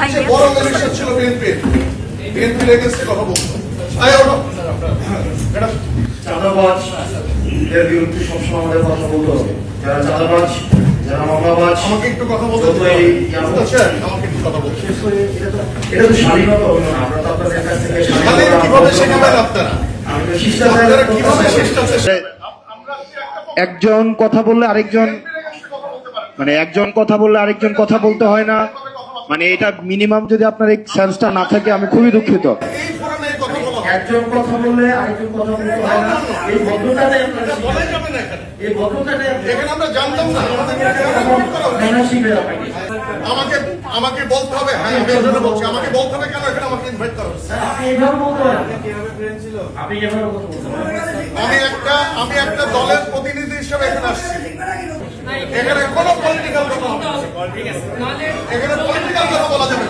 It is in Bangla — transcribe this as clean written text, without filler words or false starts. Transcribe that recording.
সবচেয়ে বড় ইলেকশন ছিল বিএনপির এগেইনস্টে কথা বলতো। চাঁদাবাজদের বিরুদ্ধে সবসময় আমাদের কথা বলতে হবে। যারা চাঁদাবাজ, যারা মামলাবাজ, আমাকে একটু কথা বলতে আমাকে একটু কথা বলতে। এটা তো স্বাধীনতা হলো না। আমরা তো আপনাদের কাছ থেকে কিভাবে শেখাবেন আপনারা? একজন কথা বললে আরেকজন একজন কথা বললে আরেকজন কথা বলতে হয় না, এটা মিনিমাম যদি আপনার এই সেন্সটা না থাকে আমি খুবই দুঃখিত। একজন কথা বললে আরেকজন কথা বলতে হয় না, এই ভদ্রতাটা এই ভদ্রতাটা এখানে আমরা জানতাম না। আমাকে বলতে হবে, হ্যাঁ আমি এজন্য বলছি, আমাকে বলতে হবে কেন এখানে আমাকে ইনভাইট করা হচ্ছে। আমি একটা দলের প্রতিনিধি হিসেবে এখানে আসছি। এখানে কোনো পলিটিক্যাল কথা বলা যাবে না।